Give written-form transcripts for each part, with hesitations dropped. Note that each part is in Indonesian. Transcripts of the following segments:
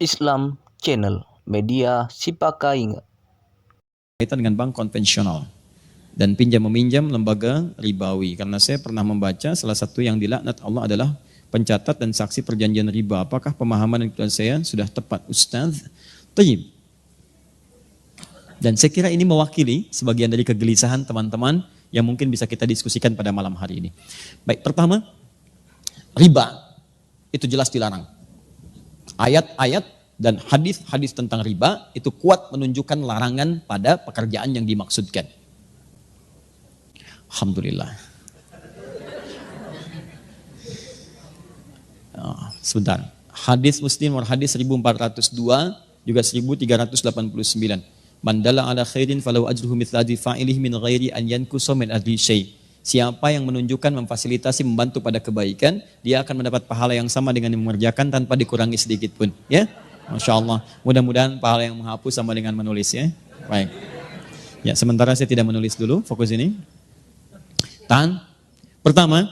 Islam Channel, media Sipakainga. Kaitan dengan bank konvensional dan pinjam meminjam lembaga ribawi. Karena saya pernah membaca salah satu yang dilaknat Allah adalah pencatat dan saksi perjanjian riba. Apakah pemahaman dan saya sudah tepat, Ustaz? Tayyib. Dan saya kira ini mewakili sebagian dari kegelisahan teman-teman yang mungkin bisa kita diskusikan pada malam hari ini. Baik, pertama, riba itu jelas dilarang. Ayat-ayat dan hadis-hadis tentang riba itu kuat menunjukkan larangan pada pekerjaan yang dimaksudkan. Alhamdulillah. Sebentar. Hadis Muslim hadis 1402 juga 1389. Man dalla ala khairin falau ajruhu mithla fa'ilih min ghairi an yankusa min ajri syai'. Siapa yang menunjukkan, memfasilitasi, membantu pada kebaikan, dia akan mendapat pahala yang sama dengan yang mengerjakan tanpa dikurangi sedikit pun. Ya, Masya Allah. Mudah-mudahan pahala yang menghapus sama dengan menulis ya. Baik. Ya, sementara saya tidak menulis dulu, fokus ini. Pertama,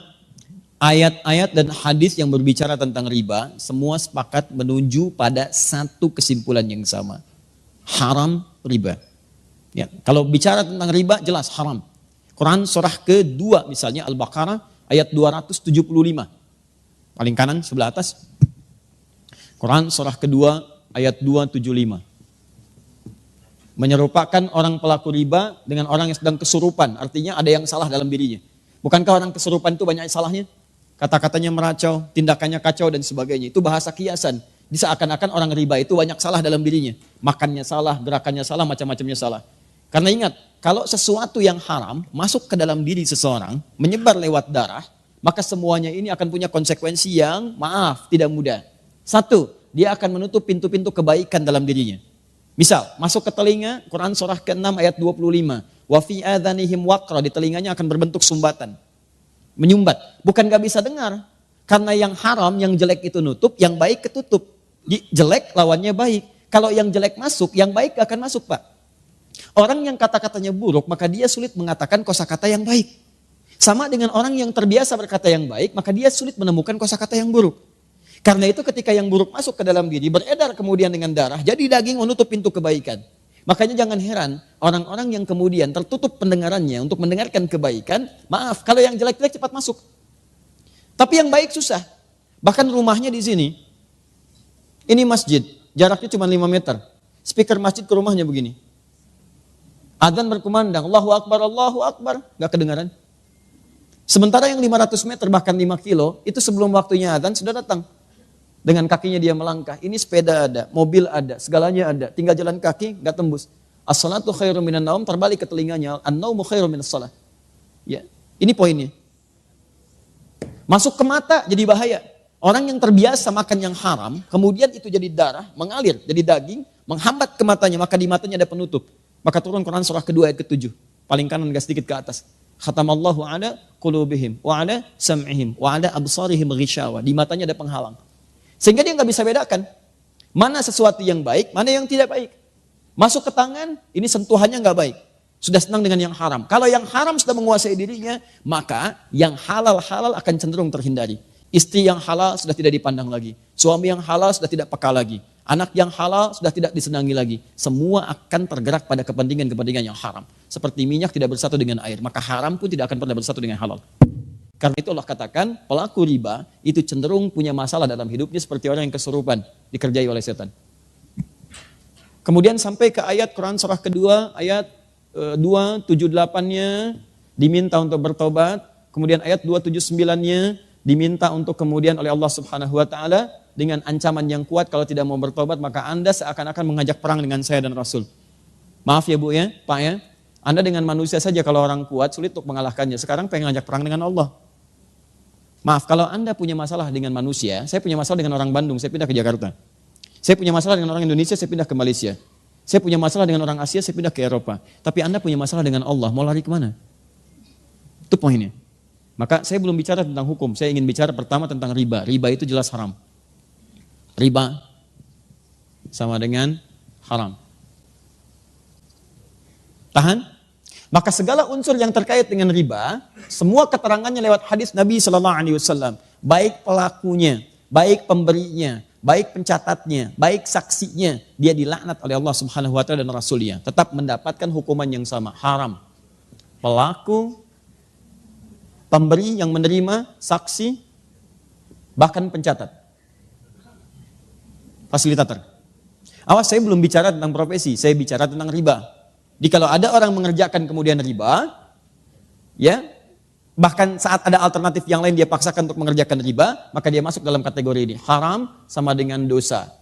ayat-ayat dan hadis yang berbicara tentang riba, semua sepakat menuju pada satu kesimpulan yang sama. Haram riba. Ya, kalau bicara tentang riba, jelas haram. Quran surah kedua misalnya Al-Baqarah ayat 275. Paling kanan sebelah atas. Quran surah kedua ayat 275. Menyerupakan orang pelaku riba dengan orang yang sedang kesurupan. Artinya ada yang salah dalam dirinya. Bukankah orang kesurupan itu banyak salahnya? Kata-katanya meracau, tindakannya kacau dan sebagainya. Itu bahasa kiasan. Seakan-akan orang riba itu banyak salah dalam dirinya. Makannya salah, gerakannya salah, macam-macamnya salah. Karena ingat, kalau sesuatu yang haram masuk ke dalam diri seseorang, menyebar lewat darah, maka semuanya ini akan punya konsekuensi yang tidak mudah. Satu, dia akan menutup pintu-pintu kebaikan dalam dirinya. Misal, masuk ke telinga, Quran surah ke-6 ayat 25. Wa fi adhanihim waqra, di telinganya akan berbentuk sumbatan. Menyumbat. Bukan gak bisa dengar. Karena yang haram, yang jelek itu nutup, yang baik ketutup. Jelek lawannya baik. Kalau yang jelek masuk, yang baik gak akan masuk, Pak. Orang yang kata-katanya buruk, maka dia sulit mengatakan kosakata yang baik. Sama dengan orang yang terbiasa berkata yang baik, maka dia sulit menemukan kosakata yang buruk. Karena itu ketika yang buruk masuk ke dalam diri, beredar kemudian dengan darah, jadi daging menutup pintu kebaikan. Makanya jangan heran, orang-orang yang kemudian tertutup pendengarannya untuk mendengarkan kebaikan, kalau yang jelek-jelek cepat masuk. Tapi yang baik susah. Bahkan rumahnya di sini, ini masjid, jaraknya cuma 5 meter. Speaker masjid ke rumahnya begini. Adzan berkumandang, Allahu Akbar, gak kedengaran. Sementara yang 500 meter bahkan 5 kilo, itu sebelum waktunya adzan sudah datang. Dengan kakinya dia melangkah, ini sepeda ada, mobil ada, segalanya ada. Tinggal jalan kaki, gak tembus. As-salatu khairum minan naum, terbalik ke telinganya, an-naumu khairum minas salat. Ya, ini poinnya. Masuk ke mata jadi bahaya. Orang yang terbiasa makan yang haram, kemudian itu jadi darah, mengalir, jadi daging, menghambat ke matanya, maka di matanya ada penutup. Maka turun Quran surah kedua ayat ke-7. Paling kanan agak sedikit ke atas. Khatamallahu ala qulubihim wa ala sam'ihim wa ala absarihim ghishawa. Di matanya ada penghalang. Sehingga dia nggak bisa bedakan mana sesuatu yang baik, mana yang tidak baik. Masuk ke tangan, ini sentuhannya nggak baik. Sudah senang dengan yang haram. Kalau yang haram sudah menguasai dirinya, maka yang halal-halal akan cenderung terhindari. Istri yang halal sudah tidak dipandang lagi. Suami yang halal sudah tidak peka lagi. Anak yang halal sudah tidak disenangi lagi. Semua akan tergerak pada kepentingan-kepentingan yang haram. Seperti minyak tidak bersatu dengan air, maka haram pun tidak akan pernah bersatu dengan halal. Karena itu Allah katakan, pelaku riba itu cenderung punya masalah dalam hidupnya seperti orang yang kesurupan, dikerjai oleh setan. Kemudian sampai ke ayat Quran surah kedua, ayat 278-nya diminta untuk bertobat. Kemudian ayat 279-nya diminta untuk kemudian oleh Allah Subhanahu wa taala dengan ancaman yang kuat, kalau tidak mau bertobat maka Anda seakan-akan mengajak perang dengan saya dan Rasul. Maaf ya Bu ya, Pak ya. Anda dengan manusia saja kalau orang kuat sulit untuk mengalahkannya. Sekarang pengen ngajak perang dengan Allah. Maaf, kalau Anda punya masalah dengan manusia, saya punya masalah dengan orang Bandung, saya pindah ke Jakarta. Saya punya masalah dengan orang Indonesia, saya pindah ke Malaysia. Saya punya masalah dengan orang Asia, saya pindah ke Eropa. Tapi Anda punya masalah dengan Allah, mau lari kemana? Itu poinnya. Maka saya belum bicara tentang hukum, saya ingin bicara pertama tentang riba. Riba itu jelas haram. Riba sama dengan haram. Tahan? Maka segala unsur yang terkait dengan riba, semua keterangannya lewat hadis Nabi SAW. Baik pelakunya, baik pemberinya, baik pencatatnya, baik saksinya, dia dilaknat oleh Allah Subhanahu wa taala dan Rasulnya, tetap mendapatkan hukuman yang sama, haram. Pelaku, pemberi yang menerima, saksi, bahkan pencatat, fasilitator. Awas, saya belum bicara tentang profesi, saya bicara tentang riba. Jadi kalau ada orang mengerjakan kemudian riba, ya, bahkan saat ada alternatif yang lain dia paksakan untuk mengerjakan riba, maka dia masuk dalam kategori ini. Haram sama dengan dosa.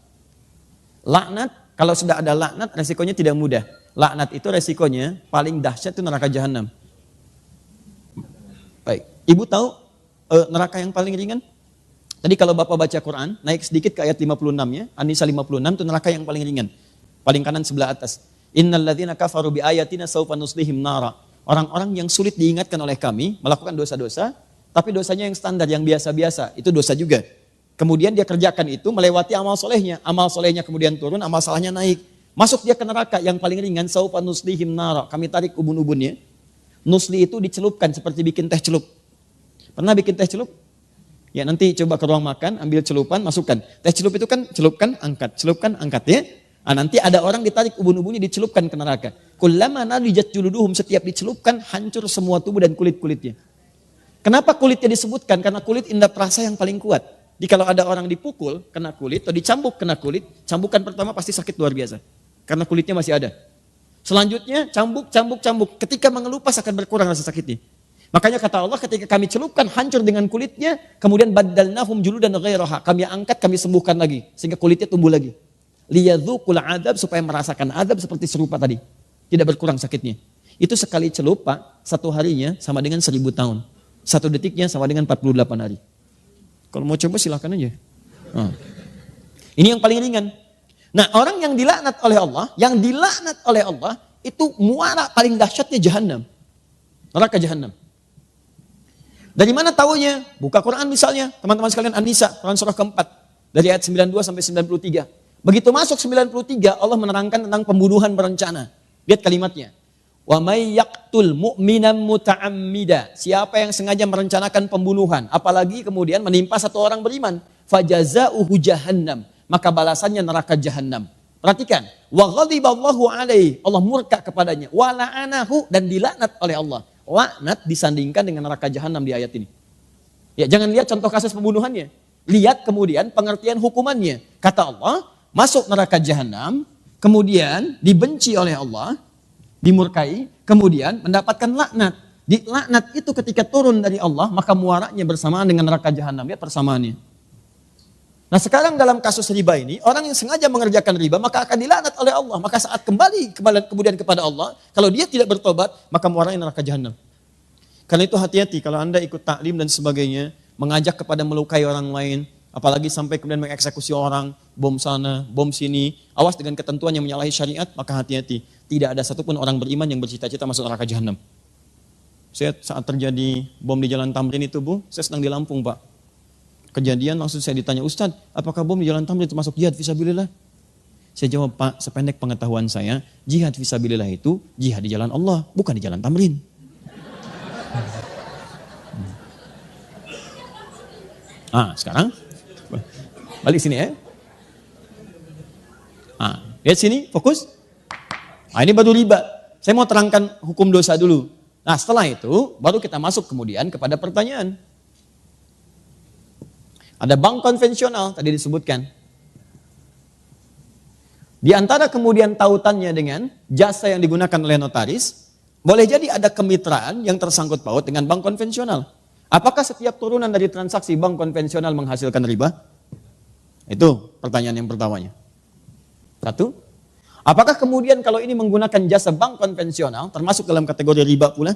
Laknat, kalau sudah ada laknat, resikonya tidak mudah. Laknat itu resikonya paling dahsyat itu neraka jahanam. Baik, ibu tahu neraka yang paling ringan? Tadi kalau bapak baca Quran, naik sedikit ke ayat 56-nya, An-Nisa 56 itu neraka yang paling ringan. Paling kanan sebelah atas. Innal ladzina kafaru bi ayatina sawfa nuslihim nara. Orang-orang yang sulit diingatkan oleh kami melakukan dosa-dosa, tapi dosanya yang standar, yang biasa-biasa, itu dosa juga. Kemudian dia kerjakan itu melewati amal solehnya kemudian turun, amal salahnya naik. Masuk dia ke neraka yang paling ringan, sawfa nuslihim nara. Kami tarik ubun-ubunnya. Nusli itu dicelupkan seperti bikin teh celup. Pernah bikin teh celup? Ya nanti coba ke ruang makan, ambil celupan, masukkan. Teh celup itu kan celupkan, angkat ya. Nah, nanti ada orang ditarik ubun-ubunnya dicelupkan ke neraka. Kullama nadijat juluduhum, setiap dicelupkan hancur semua tubuh dan kulit-kulitnya. Kenapa kulitnya disebutkan? Karena kulit indera perasa yang paling kuat. Jadi kalau ada orang dipukul kena kulit atau dicambuk kena kulit, cambukan pertama pasti sakit luar biasa. Karena kulitnya masih ada. Selanjutnya cambuk. Ketika mengelupas akan berkurang rasa sakitnya. Makanya kata Allah, ketika kami celupkan hancur dengan kulitnya, kemudian baddalnahum juludan ghairaha. Kami angkat, kami sembuhkan lagi sehingga kulitnya tumbuh lagi. Liyadzuqul adzab, supaya merasakan azab seperti serupa tadi. Tidak berkurang sakitnya. Itu sekali celup, Pak, satu harinya sama dengan 1000 tahun. Satu detiknya sama dengan 48 hari. Kalau mau coba silakan aja. Ini yang paling ringan. Nah, orang yang dilaknat oleh Allah, itu muara paling dahsyatnya jahanam. Neraka jahanam. Dari mana taunya? Buka Quran misalnya, teman-teman sekalian, An-Nisa, Quran surah keempat, dari ayat 92 sampai 93. Begitu masuk 93, Allah menerangkan tentang pembunuhan berencana. Lihat kalimatnya. Wa may yaqtul mu'minan muta'ammida. Siapa yang sengaja merencanakan pembunuhan, apalagi kemudian menimpa satu orang beriman, fajazauhu jahannam, maka balasannya neraka jahanam. Perhatikan, wa ghadiballahu alaihi, Allah murka kepadanya, wa la'anahu, dan dilaknat oleh Allah. Laknat disandingkan dengan neraka jahanam di ayat ini. Ya, jangan lihat contoh kasus pembunuhannya. Lihat kemudian pengertian hukumannya. Kata Allah, masuk neraka jahanam, kemudian dibenci oleh Allah, dimurkai, kemudian mendapatkan laknat. Di laknat itu ketika turun dari Allah, maka muaranya bersamaan dengan neraka jahanam. Lihat persamaannya. Nah, sekarang dalam kasus riba ini, orang yang sengaja mengerjakan riba maka akan dilaknat oleh Allah. Maka saat kembali kemudian kepada Allah, kalau dia tidak bertobat, maka muaranya neraka jahanam. Karena itu hati-hati kalau Anda ikut taklim dan sebagainya, mengajak kepada melukai orang lain, apalagi sampai kemudian mengeksekusi orang, bom sana, bom sini, awas dengan ketentuan yang menyalahi syariat, maka hati-hati. Tidak ada satupun orang beriman yang bercita-cita masuk neraka jahanam. Saya saat terjadi bom di Jalan Tamrin itu, Bu, saya sedang di Lampung, Pak. Kejadian langsung saya ditanya, Ustadz, apakah bom di Jalan Tamrin termasuk jihad fisabilillah? Saya jawab, Pak, sependek pengetahuan saya, jihad fisabilillah itu jihad di jalan Allah, bukan di Jalan Tamrin. Sekarang balik sini ya. Lihat sini, fokus. Ini baru riba. Saya mau terangkan hukum dosa dulu. Nah, setelah itu baru kita masuk kemudian kepada pertanyaan. Ada bank konvensional tadi disebutkan. Di antara kemudian tautannya dengan jasa yang digunakan oleh notaris, boleh jadi ada kemitraan yang tersangkut paut dengan bank konvensional. Apakah setiap turunan dari transaksi bank konvensional menghasilkan riba? Itu pertanyaan yang pertamanya. Satu, apakah kemudian kalau ini menggunakan jasa bank konvensional termasuk dalam kategori riba pula?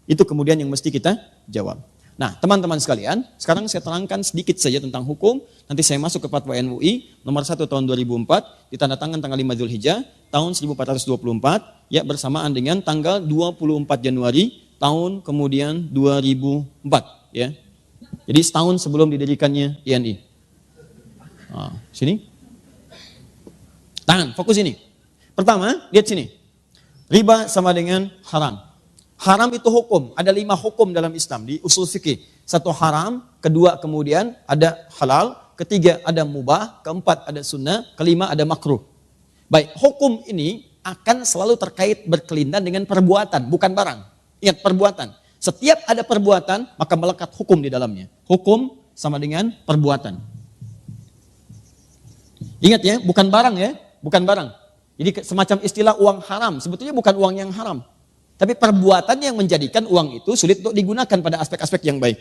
Itu kemudian yang mesti kita jawab. Nah, teman-teman sekalian, sekarang saya terangkan sedikit saja tentang hukum. Nanti saya masuk ke Fatwa MUI nomor 1 tahun 2004, ditandatangan tanggal 5 Dzulhijjah tahun 1424, ya bersamaan dengan tanggal 24 Januari tahun kemudian 2004, ya. Jadi setahun sebelum didirikannya INI. Sini. Tangan, fokus ini. Pertama, lihat sini. Riba sama dengan haram. Haram itu hukum, ada 5 hukum dalam Islam di usul fikih. 1 haram, kedua kemudian ada halal, ketiga ada mubah, keempat ada sunnah, kelima ada makruh. Baik, hukum ini akan selalu terkait berkelindan dengan perbuatan, bukan barang. Ingat, perbuatan. Setiap ada perbuatan, maka melekat hukum di dalamnya. Hukum sama dengan perbuatan. Ingat ya, bukan barang ya, bukan barang. Jadi semacam istilah uang haram, sebetulnya bukan uang yang haram. Tapi perbuatan yang menjadikan uang itu sulit untuk digunakan pada aspek-aspek yang baik.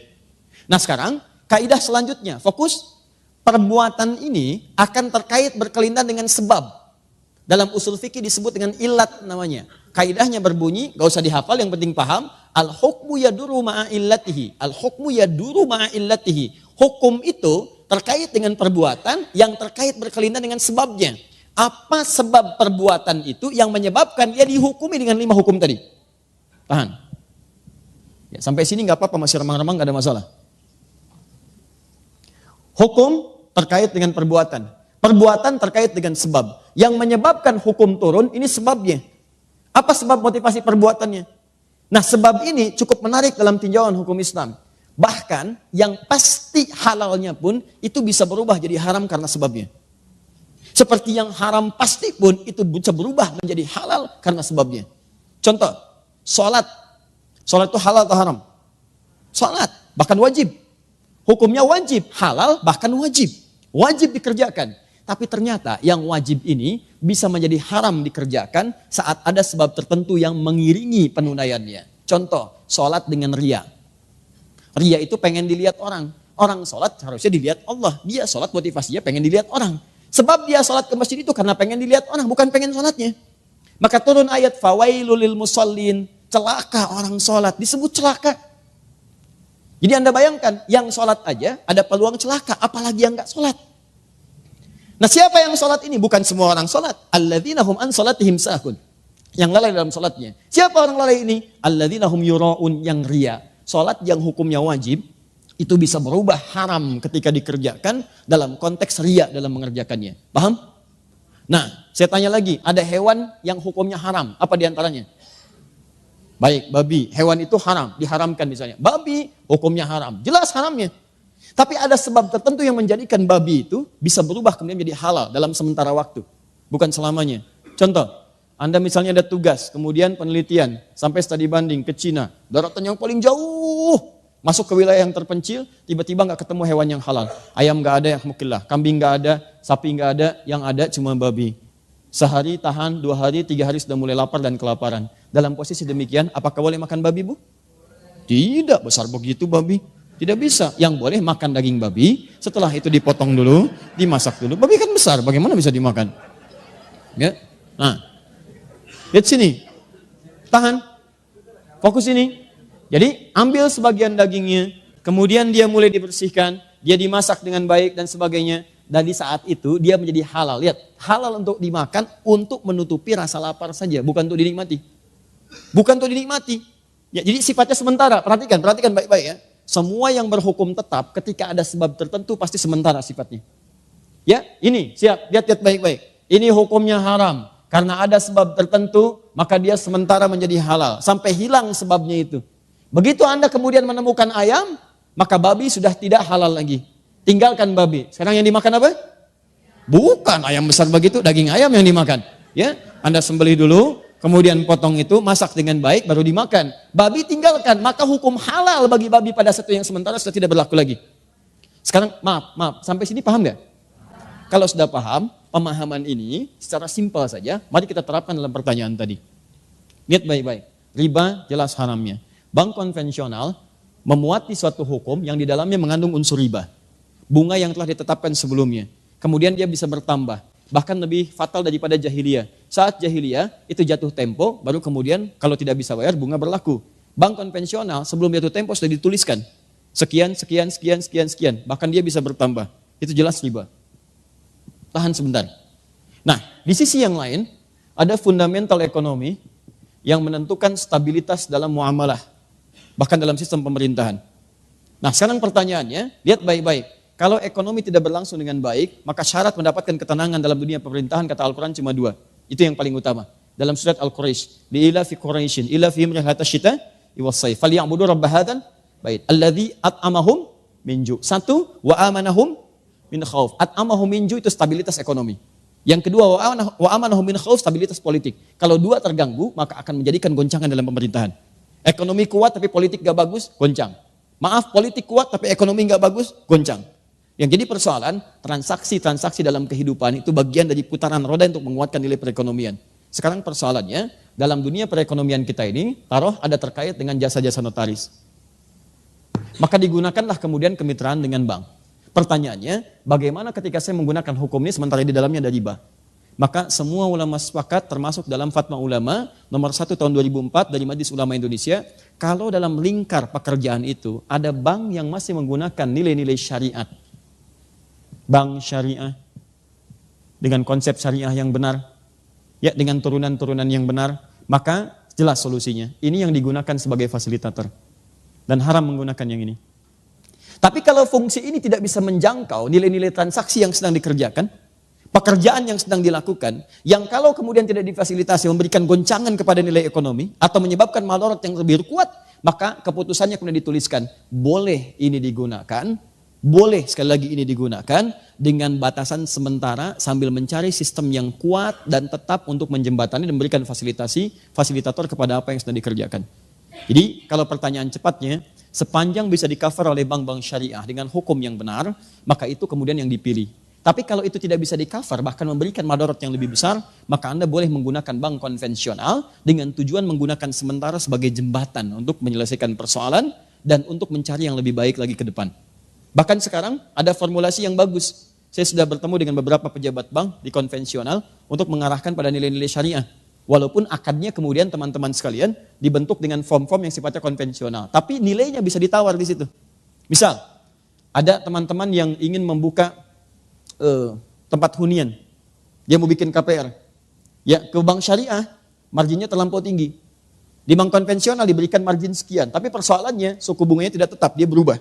Nah sekarang, kaidah selanjutnya, fokus perbuatan ini akan terkait berkelindan dengan sebab. Dalam usul fikih disebut dengan ilat namanya. Kaidahnya berbunyi, gak usah dihafal, yang penting paham. Al-hukmu yaduru ma'a illatihi. Al-hukmu yaduru ma'a illatihi. Hukum itu terkait dengan perbuatan yang terkait berkelindan dengan sebabnya. Apa sebab perbuatan itu yang menyebabkan dia dihukumi dengan 5 hukum tadi? Tahan. Ya, sampai sini gak apa-apa, masih remang-remang, gak ada masalah. Hukum terkait dengan perbuatan. Perbuatan terkait dengan sebab. Yang menyebabkan hukum turun, ini sebabnya. Apa sebab motivasi perbuatannya? Nah sebab ini cukup menarik dalam tinjauan hukum Islam. Bahkan yang pasti halalnya pun itu bisa berubah jadi haram karena sebabnya. Seperti yang haram pasti pun itu bisa berubah menjadi halal karena sebabnya. Contoh, sholat. Sholat itu halal atau haram? Sholat, bahkan wajib. Hukumnya wajib, halal bahkan wajib. Wajib dikerjakan. Tapi ternyata yang wajib ini bisa menjadi haram dikerjakan saat ada sebab tertentu yang mengiringi penunaiannya. Contoh, sholat dengan ria. Ria itu pengen dilihat orang. Orang sholat harusnya dilihat Allah. Dia sholat motivasinya pengen dilihat orang. Sebab dia sholat ke masjid itu karena pengen dilihat orang, bukan pengen sholatnya. Maka turun ayat fawailul lil musallin, celaka orang sholat, disebut celaka. Jadi Anda bayangkan, yang sholat aja ada peluang celaka, apalagi yang gak sholat. Nah siapa yang sholat ini? Bukan semua orang sholat. Alladzina hum an sholatihim sahun. Yang lalai dalam sholatnya. Siapa orang lalai ini? Alladzina hum yura'un, yang ria. Sholat yang hukumnya wajib, itu bisa berubah haram ketika dikerjakan dalam konteks ria dalam mengerjakannya. Paham? Nah, saya tanya lagi, ada hewan yang hukumnya haram, apa diantaranya? Baik, babi, hewan itu haram, diharamkan misalnya. Babi, hukumnya haram, jelas haramnya. Tapi ada sebab tertentu yang menjadikan babi itu bisa berubah kemudian menjadi halal dalam sementara waktu. Bukan selamanya. Contoh, Anda misalnya ada tugas, kemudian penelitian, sampai studi banding ke Cina, daratan yang paling jauh, masuk ke wilayah yang terpencil, tiba-tiba gak ketemu hewan yang halal. Ayam gak ada yang mukillah, kambing gak ada, sapi gak ada, yang ada cuma babi. Sehari tahan, 2 hari, 3 hari sudah mulai lapar dan kelaparan. Dalam posisi demikian, apakah boleh makan babi, Bu? Tidak, besar begitu babi. Tidak bisa. Yang boleh makan daging babi, setelah itu dipotong dulu, dimasak dulu. Babi kan besar, bagaimana bisa dimakan? Ya. Nah, lihat sini. Tahan. Fokus ini. Jadi ambil sebagian dagingnya, kemudian dia mulai dibersihkan, dia dimasak dengan baik dan sebagainya. Dan di saat itu dia menjadi halal. Lihat, halal untuk dimakan untuk menutupi rasa lapar saja, bukan untuk dinikmati. Bukan untuk dinikmati. Ya, jadi sifatnya sementara. Perhatikan baik-baik ya. Semua yang berhukum tetap ketika ada sebab tertentu pasti sementara sifatnya. Ya, ini siap, lihat baik-baik. Ini hukumnya haram. Karena ada sebab tertentu, maka dia sementara menjadi halal. Sampai hilang sebabnya itu. Begitu Anda kemudian menemukan ayam, maka babi sudah tidak halal lagi. Tinggalkan babi. Sekarang yang dimakan apa? Bukan ayam besar begitu, daging ayam yang dimakan. Ya, Anda sembelih dulu, kemudian potong itu, masak dengan baik, baru dimakan. Babi tinggalkan, maka hukum halal bagi babi pada satu yang sementara sudah tidak berlaku lagi. Sekarang maaf, sampai sini paham gak? Kalau sudah paham, pemahaman ini secara simpel saja, mari kita terapkan dalam pertanyaan tadi. Lihat baik-baik, riba jelas haramnya. Bank konvensional memuati suatu hukum yang di dalamnya mengandung unsur riba. Bunga yang telah ditetapkan sebelumnya. Kemudian dia bisa bertambah. Bahkan lebih fatal daripada jahiliyah. Saat jahiliyah itu jatuh tempo, baru kemudian kalau tidak bisa bayar bunga berlaku. Bank konvensional sebelum jatuh tempo sudah dituliskan. Sekian. Bahkan dia bisa bertambah. Itu jelas riba. Tahan sebentar. Nah, di sisi yang lain, ada fundamental ekonomi yang menentukan stabilitas dalam muamalah. Bahkan dalam sistem pemerintahan. Nah, sekarang pertanyaannya, lihat baik-baik. Kalau ekonomi tidak berlangsung dengan baik, maka syarat mendapatkan ketenangan dalam dunia pemerintahan, kata Al-Quran cuma 2. Itu yang paling utama. Dalam surat Al-Quraish, li'ila fi Quraishin, ila fihim rihlata syita iwassayf, falyabudu rabb hadzal bait, alladzi at'amahum min ju'. 1, wa amanahum min khauf. At'amahum min ju' itu stabilitas ekonomi. Yang kedua, wa amanahum min khauf, stabilitas politik. Kalau dua terganggu, maka akan menjadikan goncangan dalam pemerintahan. Ekonomi kuat tapi politik gak bagus, goncang. Maaf, politik kuat tapi ekonomi gak bagus, goncang. Yang jadi persoalan, transaksi-transaksi dalam kehidupan itu bagian dari putaran roda untuk menguatkan nilai perekonomian. Sekarang persoalannya, dalam dunia perekonomian kita ini, taruh ada terkait dengan jasa-jasa notaris. Maka digunakanlah kemudian kemitraan dengan bank. Pertanyaannya, bagaimana ketika saya menggunakan hukum ini sementara di dalamnya ada riba? Maka semua ulama sepakat termasuk dalam fatwa ulama nomor 1 tahun 2004 dari Majelis Ulama Indonesia, kalau dalam lingkar pekerjaan itu ada bank yang masih menggunakan nilai-nilai syariat, bank syariah dengan konsep syariah yang benar, ya dengan turunan-turunan yang benar, maka jelas solusinya. Ini yang digunakan sebagai fasilitator dan haram menggunakan yang ini. Tapi kalau fungsi ini tidak bisa menjangkau nilai-nilai transaksi yang sedang dikerjakan, pekerjaan yang sedang dilakukan, yang kalau kemudian tidak difasilitasi memberikan goncangan kepada nilai ekonomi atau menyebabkan madarat yang lebih kuat, maka keputusannya kemudian dituliskan, boleh ini digunakan, boleh sekali lagi ini digunakan dengan batasan sementara sambil mencari sistem yang kuat dan tetap untuk menjembatani dan memberikan fasilitator kepada apa yang sedang dikerjakan. Jadi kalau pertanyaan cepatnya, sepanjang bisa di-cover oleh bank-bank syariah dengan hukum yang benar, maka itu kemudian yang dipilih. Tapi kalau itu tidak bisa di-cover, bahkan memberikan madarat yang lebih besar, maka Anda boleh menggunakan bank konvensional dengan tujuan menggunakan sementara sebagai jembatan untuk menyelesaikan persoalan dan untuk mencari yang lebih baik lagi ke depan. Bahkan sekarang ada formulasi yang bagus. Saya sudah bertemu dengan beberapa pejabat bank di konvensional untuk mengarahkan pada nilai-nilai syariah. Walaupun akadnya kemudian teman-teman sekalian dibentuk dengan form-form yang sifatnya konvensional. Tapi nilainya bisa ditawar di situ. Misal, ada teman-teman yang ingin membuka tempat hunian. Dia mau bikin KPR. Ya, ke bank syariah, marginnya terlampau tinggi. Di bank konvensional diberikan margin sekian. Tapi persoalannya, suku bunganya tidak tetap, dia berubah.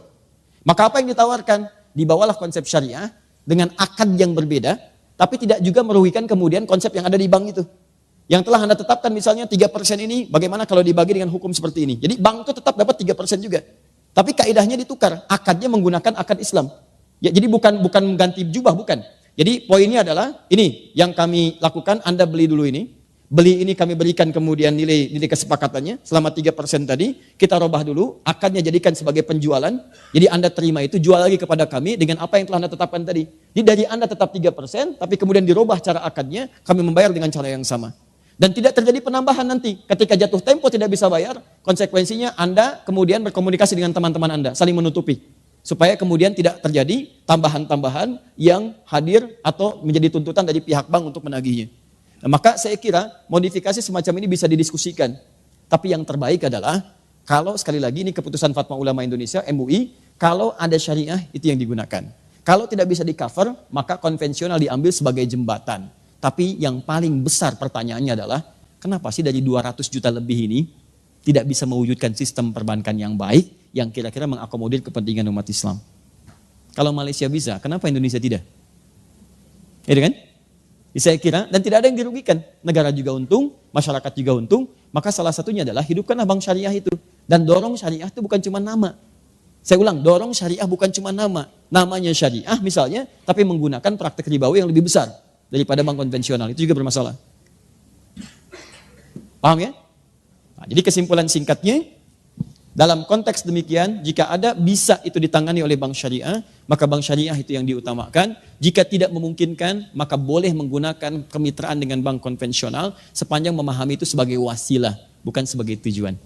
Maka apa yang ditawarkan? Dibawalah konsep syariah dengan akad yang berbeda, tapi tidak juga merugikan kemudian konsep yang ada di bank itu. Yang telah Anda tetapkan misalnya 3% ini, bagaimana kalau dibagi dengan hukum seperti ini? Jadi bank itu tetap dapat 3% juga. Tapi kaidahnya ditukar, akadnya menggunakan akad Islam. Ya, jadi bukan mengganti jubah, bukan. Jadi poinnya adalah, ini yang kami lakukan, Anda beli dulu ini. Beli ini kami berikan kemudian nilai kesepakatannya, selama 3% tadi, kita robah dulu, akadnya jadikan sebagai penjualan. Jadi Anda terima itu, jual lagi kepada kami dengan apa yang telah Anda tetapkan tadi. Jadi dari Anda tetap 3%, tapi kemudian dirobah cara akadnya, kami membayar dengan cara yang sama. Dan tidak terjadi penambahan nanti. Ketika jatuh tempo tidak bisa bayar, konsekuensinya Anda kemudian berkomunikasi dengan teman-teman Anda, saling menutupi. Supaya kemudian tidak terjadi tambahan-tambahan yang hadir atau menjadi tuntutan dari pihak bank untuk menagihnya. Nah, maka saya kira modifikasi semacam ini bisa didiskusikan. Tapi yang terbaik adalah, kalau sekali lagi ini keputusan Fatwa Ulama Indonesia, MUI, kalau ada syariah itu yang digunakan. Kalau tidak bisa di-cover, maka konvensional diambil sebagai jembatan. Tapi yang paling besar pertanyaannya adalah, kenapa sih dari 200 juta lebih ini tidak bisa mewujudkan sistem perbankan yang baik, yang kira-kira mengakomodir kepentingan umat Islam? Kalau Malaysia bisa, kenapa Indonesia tidak? Ya kan? Saya kira, dan tidak ada yang dirugikan. Negara juga untung, masyarakat juga untung, maka salah satunya adalah hidupkanlah bank syariah itu. Dan dorong syariah itu bukan cuma nama. Saya ulang, dorong syariah bukan cuma nama. Namanya syariah misalnya, tapi menggunakan praktek ribawi yang lebih besar daripada bank konvensional, itu juga bermasalah. Paham ya? Nah, jadi kesimpulan singkatnya, dalam konteks demikian, jika ada bisa itu ditangani oleh bank syariah, maka bank syariah itu yang diutamakan. Jika tidak memungkinkan, maka boleh menggunakan kemitraan dengan bank konvensional sepanjang memahami itu sebagai wasilah, bukan sebagai tujuan.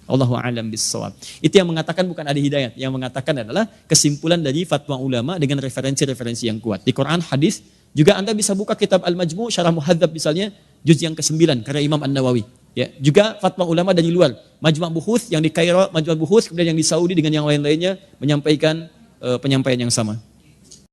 Allahu a'lam bissawab. Itu yang mengatakan bukan Adi Hidayat, yang mengatakan adalah kesimpulan dari fatwa ulama dengan referensi-referensi yang kuat. Di Quran, hadis, juga Anda bisa buka kitab Al-Majmu' Syarah Muhadzab misalnya, juz yang ke-9 karya Imam An-Nawawi. Ya, juga fatwa ulama dari luar, Majma' Buhuth yang di Kairo, Majma' Buhuth kemudian yang di Saudi dengan yang lain-lainnya menyampaikan penyampaian yang sama.